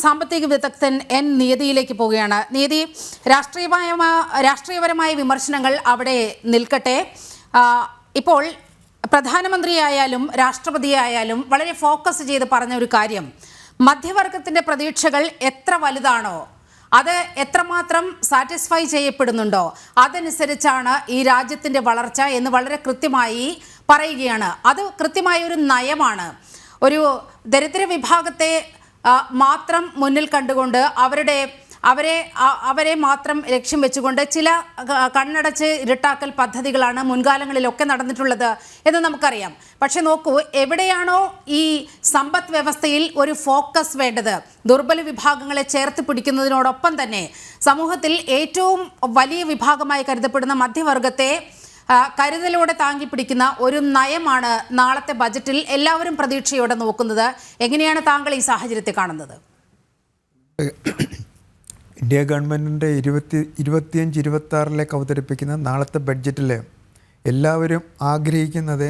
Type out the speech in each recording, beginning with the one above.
സാമ്പത്തിക വിദഗ്ധൻ എൻ നിയതിയിലേക്ക് പോവുകയാണ്. നിയതി, രാഷ്ട്രീയപരമായ വിമർശനങ്ങൾ അവിടെ നിൽക്കട്ടെ. ഇപ്പോൾ പ്രധാനമന്ത്രിയായാലും രാഷ്ട്രപതിയായാലും വളരെ ഫോക്കസ് ചെയ്ത് പറഞ്ഞ ഒരു കാര്യം, മധ്യവർഗത്തിൻ്റെ പ്രതീക്ഷകൾ എത്ര വലുതാണോ, അത് എത്രമാത്രം സാറ്റിസ്ഫൈ ചെയ്യപ്പെടുന്നുണ്ടോ അതനുസരിച്ചാണ് ഈ രാജ്യത്തിൻ്റെ വളർച്ച എന്ന് വളരെ കൃത്യമായി പറയുകയാണ്. അത് കൃത്യമായ ഒരു നയമാണ്. ഒരു ദരിദ്ര വിഭാഗത്തെ മാത്രം മുന്നിൽ കണ്ടുകൊണ്ട് അവരെ മാത്രം ലക്ഷ്യം വെച്ചുകൊണ്ട് ചില കണ്ണടച്ച് ഇരുട്ടാക്കൽ പദ്ധതികളാണ് മുൻകാലങ്ങളിലൊക്കെ നടന്നിട്ടുള്ളത് എന്ന് നമുക്കറിയാം. പക്ഷെ നോക്കൂ, എവിടെയാണോ ഈ സമ്പദ് വ്യവസ്ഥയിൽ ഒരു ഫോക്കസ് വേണ്ടത്, ദുർബല വിഭാഗങ്ങളെ ചേർത്ത് പിടിക്കുന്നതിനോടൊപ്പം തന്നെ സമൂഹത്തിൽ ഏറ്റവും വലിയ വിഭാഗമായി കരുതപ്പെടുന്ന മധ്യവർഗത്തെ കരുതലോടെ താങ്ങി പിടിക്കുന്ന ഒരു നയമാണ് നാളത്തെ ബജറ്റിൽ എല്ലാവരും പ്രതീക്ഷയോടെ നോക്കുന്നത്. എങ്ങനെയാണ് താങ്കൾ ഈ സാഹചര്യത്തെ കാണുന്നത്? ഇന്ത്യ ഗവൺമെൻറ്റിൻ്റെ 2025-26 അവതരിപ്പിക്കുന്ന നാളത്തെ ബഡ്ജറ്റിൽ എല്ലാവരും ആഗ്രഹിക്കുന്നത്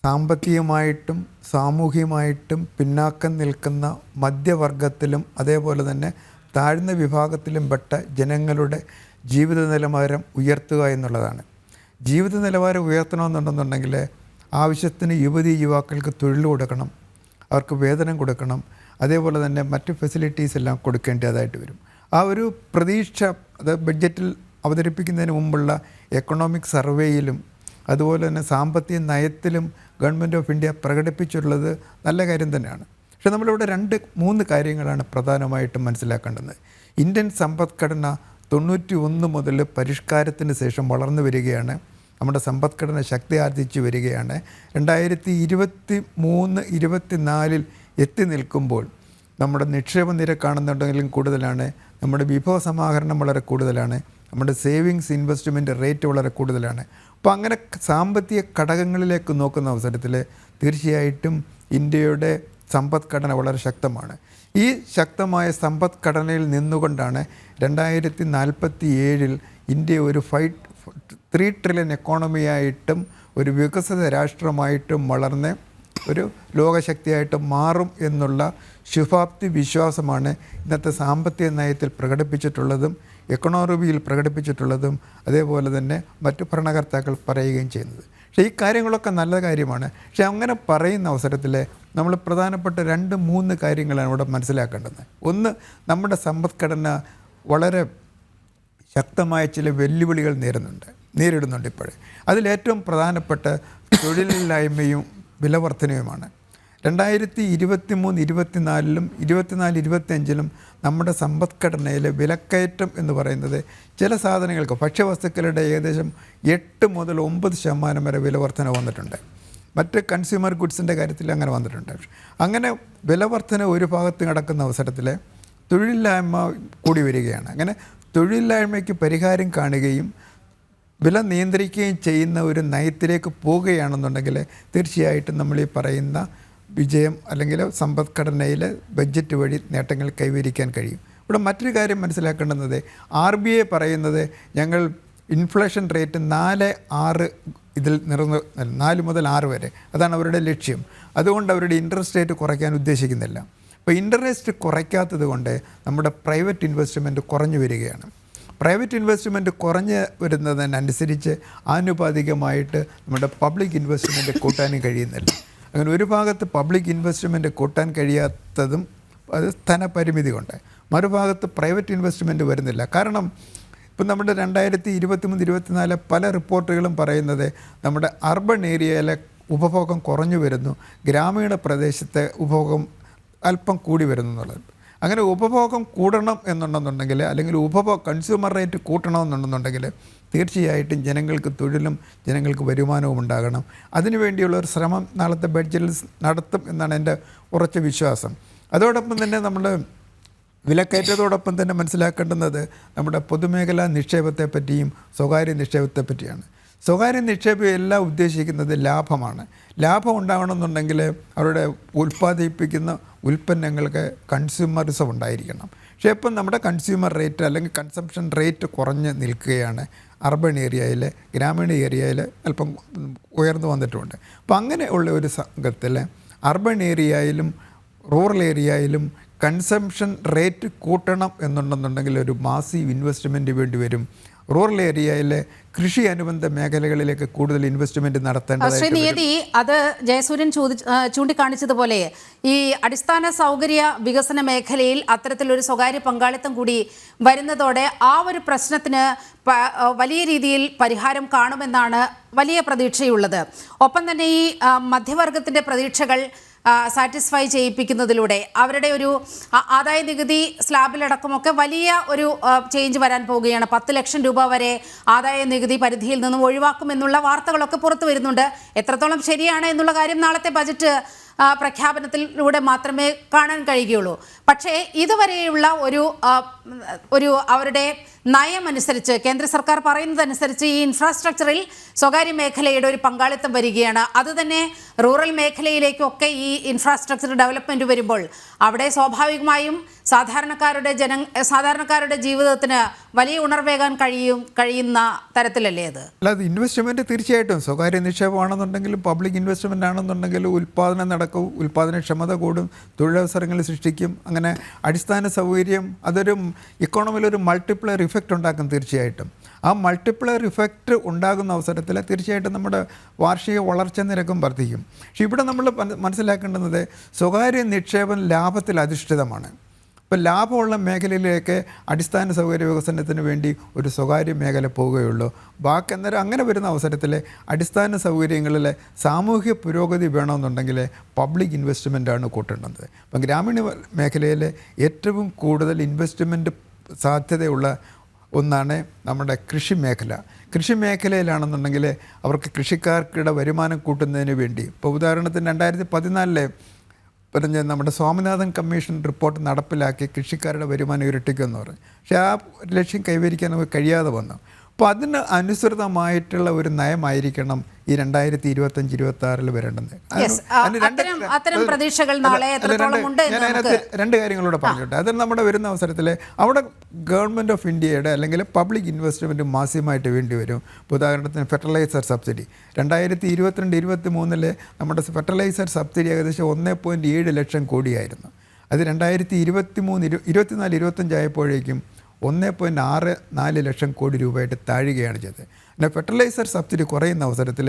സാമ്പത്തികമായിട്ടും സാമൂഹികമായിട്ടും പിന്നാക്കം നിൽക്കുന്ന മധ്യവർഗത്തിലും അതേപോലെ തന്നെ താഴ്ന്ന വിഭാഗത്തിലും പെട്ട ജനങ്ങളുടെ ജീവിത നിലവാരം ഉയർത്തുക എന്നുള്ളതാണ്. ജീവിത നിലവാരം ഉയർത്തണമെന്നുണ്ടെന്നുണ്ടെങ്കിൽ ആവശ്യത്തിന് യുവക്കൾക്ക് തൊഴിൽ കൊടുക്കണം, അവർക്ക് വേതനം കൊടുക്കണം, അതേപോലെ തന്നെ മറ്റ് ഫെസിലിറ്റീസ് എല്ലാം കൊടുക്കേണ്ടതായിട്ട് വരും. ആ ഒരു പ്രതീക്ഷ അത് ബഡ്ജറ്റിൽ അവതരിപ്പിക്കുന്നതിന് മുമ്പുള്ള എക്കണോമിക് സർവേയിലും അതുപോലെ തന്നെ സാമ്പത്തിക നയത്തിലും ഗവൺമെൻറ് ഓഫ് ഇന്ത്യ പ്രകടിപ്പിച്ചിട്ടുള്ളത് നല്ല കാര്യം തന്നെയാണ്. പക്ഷേ നമ്മളിവിടെ 2-3 കാര്യങ്ങളാണ് പ്രധാനമായിട്ടും മനസ്സിലാക്കേണ്ടത്. ഇന്ത്യൻ സമ്പദ്ഘടന 91 മുതൽ പരിഷ്കാരത്തിന് ശേഷം വളർന്നു വരികയാണ്. നമ്മുടെ സമ്പദ്ഘടന ശക്തി ആർജിച്ചു വരികയാണ്. 2023-24 എത്തി നിൽക്കുമ്പോൾ നമ്മുടെ നിക്ഷേപ നിരക്കാണെന്നുണ്ടെങ്കിലും കൂടുതലാണ്, നമ്മുടെ വിഭവ സമാഹരണം വളരെ കൂടുതലാണ്, നമ്മുടെ സേവിങ്സ് ഇൻവെസ്റ്റ്മെൻറ്റ് റേറ്റ് വളരെ കൂടുതലാണ്. അപ്പോൾ അങ്ങനെ സാമ്പത്തിക ഘടകങ്ങളിലേക്ക് നോക്കുന്ന അവസരത്തിൽ തീർച്ചയായിട്ടും ഇന്ത്യയുടെ സമ്പദ്ഘടന വളരെ ശക്തമാണ്. ഈ ശക്തമായ സമ്പദ്ഘടനയിൽ നിന്നുകൊണ്ടാണ് 2047 ഇന്ത്യ ഒരു 3 ട്രില്യൺ എക്കോണമിയായിട്ടും ഒരു വികസിത രാഷ്ട്രമായിട്ടും വളർന്ന് ഒരു ലോകശക്തിയായിട്ട് മാറും എന്നുള്ള ശുഭാപ്തി വിശ്വാസമാണ് ഇന്നത്തെ സാമ്പത്തിക നയത്തിൽ പ്രകടിപ്പിച്ചിട്ടുള്ളതും എക്കണോമിയിൽ പ്രകടിപ്പിച്ചിട്ടുള്ളതും അതേപോലെ തന്നെ മറ്റു ഭരണകർത്താക്കൾ പറയുകയും ചെയ്യുന്നത്. പക്ഷേ ഈ കാര്യങ്ങളൊക്കെ നല്ല കാര്യമാണ്. പക്ഷേ അങ്ങനെ പറയുന്ന അവസരത്തിൽ നമ്മൾ പ്രധാനപ്പെട്ട 2-3 കാര്യങ്ങളാണ് ഇവിടെ മനസ്സിലാക്കേണ്ടത്. ഒന്ന്, നമ്മുടെ സമ്പദ്ഘടന വളരെ ശക്തമായ ചില വെല്ലുവിളികൾ നേരിടുന്നുണ്ട് ഇപ്പോഴേ. അതിലേറ്റവും പ്രധാനപ്പെട്ട തൊഴിലില്ലായ്മയും വിലവർധനയുമാണ്. 2023-24 24-25 നമ്മുടെ സമ്പദ്ഘടനയിലെ വിലക്കയറ്റം എന്ന് പറയുന്നത് ചില സാധനങ്ങൾക്ക് ഭക്ഷ്യവസ്തുക്കളുടെ ഏകദേശം 8 മുതൽ 9% വരെ വിലവർധന വന്നിട്ടുണ്ട്. മറ്റ് കൺസ്യൂമർ ഗുഡ്സിൻ്റെ കാര്യത്തിൽ അങ്ങനെ വന്നിട്ടുണ്ട്. അങ്ങനെ വിലവർധന ഒരു ഭാഗത്ത് നടക്കുന്ന അവസരത്തിൽ തൊഴിലില്ലായ്മ കൂടി വരികയാണ്. അങ്ങനെ തൊഴിലില്ലായ്മയ്ക്ക് പരിഹാരം കാണുകയും വില നിയന്ത്രിക്കുകയും ചെയ്യുന്ന ഒരു നയത്തിലേക്ക് പോവുകയാണെന്നുണ്ടെങ്കിൽ തീർച്ചയായിട്ടും നമ്മൾ ഈ പറയുന്ന വിജയം അല്ലെങ്കിൽ സമ്പദ്ഘടനയിൽ ബഡ്ജറ്റ് വഴി നേട്ടങ്ങൾ കൈവരിക്കാൻ കഴിയും. ഇവിടെ മറ്റൊരു കാര്യം മനസ്സിലാക്കേണ്ടുന്നത്, RBI പറയുന്നത് ഞങ്ങൾ ഇൻഫ്ലേഷൻ റേറ്റ് 4-6 ഇതിൽ 4 മുതൽ 6 വരെ, അതാണ് അവരുടെ ലക്ഷ്യം. അതുകൊണ്ട് അവരുടെ ഇൻട്രസ്റ്റ് റേറ്റ് കുറയ്ക്കാൻ ഉദ്ദേശിക്കുന്നില്ല. അപ്പോൾ ഇൻട്രസ്റ്റ് കുറയ്ക്കാത്തത് കൊണ്ട് നമ്മുടെ പ്രൈവറ്റ് ഇൻവെസ്റ്റ്മെൻറ്റ് കുറഞ്ഞു വരികയാണ്. പ്രൈവറ്റ് ഇൻവെസ്റ്റ്മെൻറ്റ് കുറഞ്ഞ് വരുന്നതിനനുസരിച്ച് ആനുപാതികമായിട്ട് നമ്മുടെ പബ്ലിക് ഇൻവെസ്റ്റ്മെൻറ്റ് കൂട്ടാനും കഴിയുന്നില്ല. അങ്ങനെ ഒരു ഭാഗത്ത് പബ്ലിക് ഇൻവെസ്റ്റ്മെൻറ്റ് കൂട്ടാൻ കഴിയാത്തതും അത് ധനപരിമിതി കൊണ്ട്, മറുഭാഗത്ത് പ്രൈവറ്റ് ഇൻവെസ്റ്റ്മെൻറ്റ് വരുന്നില്ല. കാരണം ഇപ്പം നമ്മുടെ 2023-24 പല റിപ്പോർട്ടുകളും പറയുന്നത് നമ്മുടെ അർബൺ ഏരിയയിലെ ഉപഭോഗം കുറഞ്ഞു വരുന്നു, ഗ്രാമീണ പ്രദേശത്തെ ഉപഭോഗം അല്പം കൂടി വരുന്നു എന്നുള്ളത്. അങ്ങനെ ഉപഭോഗം കൂടണം എന്നുണ്ടെന്നുണ്ടെങ്കിൽ അല്ലെങ്കിൽ കൺസ്യൂമർ റേറ്റ് കൂട്ടണമെന്നുണ്ടെന്നുണ്ടെങ്കിൽ തീർച്ചയായിട്ടും ജനങ്ങൾക്ക് തൊഴിലും ജനങ്ങൾക്ക് വരുമാനവും ഉണ്ടാകണം. അതിനുവേണ്ടിയുള്ള ഒരു ശ്രമം നാളത്തെ ബഡ്ജറ്റിൽ നടത്തും എന്നാണ് എൻ്റെ ഉറച്ച വിശ്വാസം. അതോടൊപ്പം തന്നെ നമ്മൾ വിലക്കയറ്റത്തോടൊപ്പം തന്നെ മനസ്സിലാക്കേണ്ടുന്നത് നമ്മുടെ പൊതുമേഖലാ നിക്ഷേപത്തെ പറ്റിയും സ്വകാര്യ നിക്ഷേപത്തെ പറ്റിയാണ്. സ്വകാര്യ നിക്ഷേപം എല്ലാം ഉദ്ദേശിക്കുന്നത് ലാഭമാണ്. ലാഭം ഉണ്ടാകണമെന്നുണ്ടെങ്കിൽ അവരുടെ ഉൽപ്പാദിപ്പിക്കുന്ന ഉൽപ്പന്നങ്ങൾക്ക് കൺസ്യൂമറിസം ഉണ്ടായിരിക്കണം. പക്ഷേ ഇപ്പം നമ്മുടെ കൺസ്യൂമർ റേറ്റ് അല്ലെങ്കിൽ കൺസംഷൻ റേറ്റ് കുറഞ്ഞ് നിൽക്കുകയാണ്. അർബൺ ഏരിയയിൽ, ഗ്രാമീണ ഏരിയയിൽ അല്പം ഉയർന്നു വന്നിട്ടുമുണ്ട്. അപ്പോൾ അങ്ങനെയുള്ള ഒരു സംഘത്തിൽ അർബൺ ഏരിയയിലും റൂറൽ ഏരിയയിലും കൺസംഷൻ റേറ്റ് കൂട്ടണം എന്നുണ്ടെന്നുണ്ടെങ്കിൽ ഒരു മാസീവ് ഇൻവെസ്റ്റ്മെൻറ്റ് വേണ്ടി വരും. റൂറൽ ഏരിയയിലെ കൃഷി അനുബന്ധ മേഖലകളിലേക്ക് കൂടുതൽ ഇൻവെസ്റ്റ്മെന്റ് നടത്തേണ്ടത്. ശ്രീനിയതി, അത് ജയസൂര്യൻ ചൂണ്ടിക്കാണിച്ചതുപോലെ ഈ അടിസ്ഥാന സൗകര്യ വികസന മേഖലയിൽ അത്തരത്തിലൊരു സ്വകാര്യ പങ്കാളിത്തം കൂടി വരുന്നതോടെ ആ ഒരു പ്രശ്നത്തിന് വലിയ രീതിയിൽ പരിഹാരം കാണുമെന്നാണ് വലിയ പ്രതീക്ഷയുള്ളത്. ഒപ്പം തന്നെ ഈ മധ്യവർഗത്തിൻ്റെ പ്രതീക്ഷകൾ സാറ്റിസ്ഫൈ ചെയ്യിപ്പിക്കുന്നതിലൂടെ അവരുടെ ഒരു ആദായ നികുതി സ്ലാബിലടക്കമൊക്കെ വലിയ ഒരു ചേഞ്ച് വരാൻ പോവുകയാണ്. 10 ലക്ഷം രൂപ വരെ ആദായ നികുതി പരിധിയിൽ നിന്നും ഒഴിവാക്കുമെന്നുള്ള വാർത്തകളൊക്കെ പുറത്തു വരുന്നുണ്ട്. എത്രത്തോളം ശരിയാണ് എന്നുള്ള കാര്യം നാളത്തെ ബജറ്റ് പ്രഖ്യാപനത്തിലൂടെ മാത്രമേ കാണാൻ കഴിയുകയുള്ളൂ. പക്ഷേ ഇതുവരെയുള്ള ഒരു അവരുടെ നയമനുസരിച്ച്, കേന്ദ്ര സർക്കാർ പറയുന്നതനുസരിച്ച് ഈ ഇൻഫ്രാസ്ട്രക്ചറിൽ സ്വകാര്യ മേഖലയുടെ ഒരു പങ്കാളിത്തം വരികയാണ്. അതുതന്നെ റൂറൽ മേഖലയിലേക്കൊക്കെ ഈ ഇൻഫ്രാസ്ട്രക്ചർ ഡെവലപ്മെൻറ്റ് വരുമ്പോൾ അവിടെ സ്വാഭാവികമായും സാധാരണക്കാരുടെ ജീവിതത്തിന് വലിയ ഉണർവേകാൻ കഴിയുന്ന തരത്തിലല്ലേ അത്? അല്ലാതെ ഇൻവെസ്റ്റ്മെൻറ്റ് തീർച്ചയായിട്ടും സ്വകാര്യ നിക്ഷേപമാണെന്നുണ്ടെങ്കിലും പബ്ലിക് ഇൻവെസ്റ്റ്മെൻ്റ് ആണെന്നുണ്ടെങ്കിലും ഉൽപ്പാദനം നടക്കും, ഉൽപ്പാദനക്ഷമത കൂടും, തൊഴിലവസരങ്ങൾ സൃഷ്ടിക്കും. അങ്ങനെ അടിസ്ഥാന സൗകര്യം അതൊരു ഇക്കോണമിയിലൊരു മൾട്ടിപ്ലയർ ഇഫക്റ്റ് ഉണ്ടാക്കും. തീർച്ചയായിട്ടും ആ മൾട്ടിപ്ലയർ ഇഫക്റ്റ് ഉണ്ടാകുന്ന അവസരത്തിൽ തീർച്ചയായിട്ടും നമ്മുടെ വാർഷിക വളർച്ചാ നിരക്കും വർദ്ധിക്കും. പക്ഷേ ഇവിടെ നമ്മൾ മനസ്സിലാക്കേണ്ടുന്നത് സ്വകാര്യ നിക്ഷേപം ലാഭത്തിൽ അധിഷ്ഠിതമാണ്. ഇപ്പോൾ ലാഭമുള്ള മേഖലയിലേക്ക് അടിസ്ഥാന സൗകര്യ വികസനത്തിന് വേണ്ടി ഒരു സ്വകാര്യ മേഖല പോവുകയുള്ളൂ. ബാക്കി അന്നേരം അങ്ങനെ വരുന്ന അവസരത്തിൽ അടിസ്ഥാന സൗകര്യങ്ങളിലെ സാമൂഹിക പുരോഗതി വേണമെന്നുണ്ടെങ്കിൽ പബ്ലിക് ഇൻവെസ്റ്റ്മെൻറ്റാണ് കൂട്ടേണ്ടത്. അപ്പം ഗ്രാമീണ മേഖലയിൽ ഏറ്റവും കൂടുതൽ ഇൻവെസ്റ്റ്മെൻറ്റ് സാധ്യതയുള്ള ഒന്നാണ് നമ്മുടെ കൃഷി മേഖല. കൃഷി മേഖലയിലാണെന്നുണ്ടെങ്കിൽ അവർക്ക് കൃഷിക്കാർക്കിടെ വരുമാനം കൂട്ടുന്നതിന് വേണ്ടി, ഇപ്പോൾ ഉദാഹരണത്തിന് 2014 പറഞ്ഞ നമ്മുടെ സ്വാമിനാഥൻ കമ്മീഷൻ റിപ്പോർട്ട് നടപ്പിലാക്കി കൃഷിക്കാരുടെ വരുമാനം ഇരട്ടിക്കുമെന്ന് പറഞ്ഞു. പക്ഷേ ആ ലക്ഷ്യം കൈവരിക്കാൻ നമുക്ക് കഴിയാതെ വന്നു. അപ്പോൾ അതിന് അനുസൃതമായിട്ടുള്ള ഒരു നയമായിരിക്കണം ഈ 2025-26 വരേണ്ടത്. ഞാനതിനകത്ത് 2 കാര്യങ്ങളൂടെ പറഞ്ഞിട്ട് അതിൽ നമ്മുടെ വരുന്ന അവസരത്തിൽ അവിടെ ഗവൺമെൻറ് ഓഫ് ഇന്ത്യയുടെ അല്ലെങ്കിൽ പബ്ലിക് ഇൻവെസ്റ്റ്മെൻറ്റ് മാസ്യമായിട്ട് വേണ്ടി വരും. ഉദാഹരണത്തിന് ഫെർട്ടിലൈസർ സബ്സിഡി 2022-23 നമ്മുടെ ഫെർട്ടിലൈസർ സബ്സിഡി ഏകദേശം 1.7 ലക്ഷം കോടിയായിരുന്നു. അത് 2023-24-25 ആയപ്പോഴേക്കും 1.64 ലക്ഷം കോടി രൂപയായിട്ട് താഴുകയാണ് ചെയ്തത്. പിന്നെ ഫെർട്ടിലൈസർ സബ്സിഡി കുറയുന്ന അവസരത്തിൽ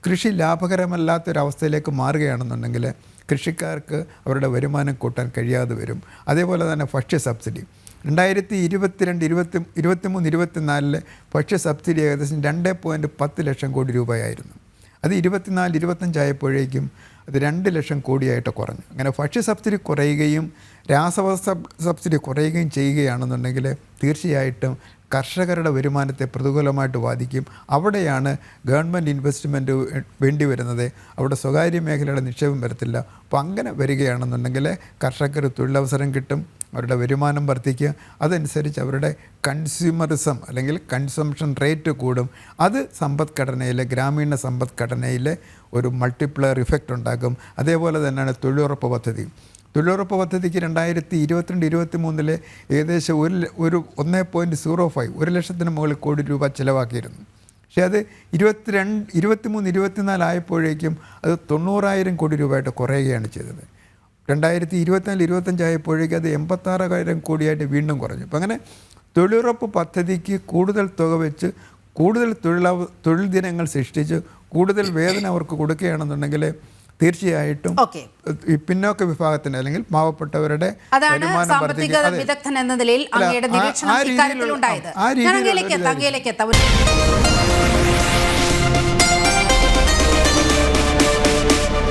കൃഷി ലാഭകരമല്ലാത്തൊരവസ്ഥയിലേക്ക് മാറുകയാണെന്നുണ്ടെങ്കിൽ കൃഷിക്കാർക്ക് അവരുടെ വരുമാനം കൂട്ടാൻ കഴിയാതെ വരും. അതേപോലെ തന്നെ ഭക്ഷ്യ സബ്സിഡി 2022-24 ഭക്ഷ്യ സബ്സിഡി ഏകദേശം 2.10 ലക്ഷം കോടി രൂപയായിരുന്നു. അത് 24-25 ആയപ്പോഴേക്കും അത് 2 ലക്ഷം കോടിയായിട്ട് കുറഞ്ഞു. അങ്ങനെ ഭക്ഷ്യ സബ്സിഡി കുറയുകയും രാസവസ്തു സബ്സിഡി കുറയുകയും ചെയ്യുകയാണെന്നുണ്ടെങ്കിൽ തീർച്ചയായിട്ടും കർഷകരുടെ വരുമാനത്തെ പ്രതികൂലമായിട്ട് ബാധിക്കും. അവിടെയാണ് ഗവൺമെൻറ് ഇൻവെസ്റ്റ്മെൻറ്റ് വേണ്ടി വരുന്നത്. അവിടെ സ്വകാര്യ മേഖലയുടെ നിക്ഷേപം വരത്തില്ല. അപ്പോൾ അങ്ങനെ വരികയാണെന്നുണ്ടെങ്കിൽ കർഷകർ തൊഴിലവസരം കിട്ടും, അവരുടെ വരുമാനം വർദ്ധിക്കുക, അതനുസരിച്ച് അവരുടെ കൺസ്യൂമറിസം അല്ലെങ്കിൽ കൺസംഷൻ റേറ്റ് കൂടും. അത് സമ്പദ്ഘടനയിലെ ഗ്രാമീണ സമ്പദ്ഘടനയിലെ ഒരു മൾട്ടിപ്ലയർ ഇഫക്റ്റ് ഉണ്ടാക്കും. അതേപോലെ തന്നെയാണ് തൊഴിലുറപ്പ് പദ്ധതി. തൊഴിലുറപ്പ് പദ്ധതിക്ക് 2022-23 ഏകദേശം 1.05 ലക്ഷത്തിന് മുകളിൽ കോടി രൂപ ചിലവാക്കിയിരുന്നു. പക്ഷേ അത് 23-24 ആയപ്പോഴേക്കും അത് 90,000 കോടി രൂപയായിട്ട് കുറയുകയാണ് ചെയ്തത്. 2024-25 ആയപ്പോഴേക്കും അത് 86,000 കോടിയായിട്ട് വീണ്ടും കുറഞ്ഞു. അപ്പം അങ്ങനെ തൊഴിലുറപ്പ് പദ്ധതിക്ക് കൂടുതൽ തുക വെച്ച് കൂടുതൽ തൊഴിൽ ദിനങ്ങൾ സൃഷ്ടിച്ച് കൂടുതൽ വേതനം അവർക്ക് കൊടുക്കുകയാണെന്നുണ്ടെങ്കിൽ തീർച്ചയായിട്ടും ഈ പിന്നോക്ക വിഭാഗത്തിന് അല്ലെങ്കിൽ പാവപ്പെട്ടവരുടെ വിദഗ്ധൻ എന്ന നിലയിൽ അങ്ങയുടെ നിരീക്ഷണം ഇക്കാര്യത്തിൽ ഉണ്ടായത്.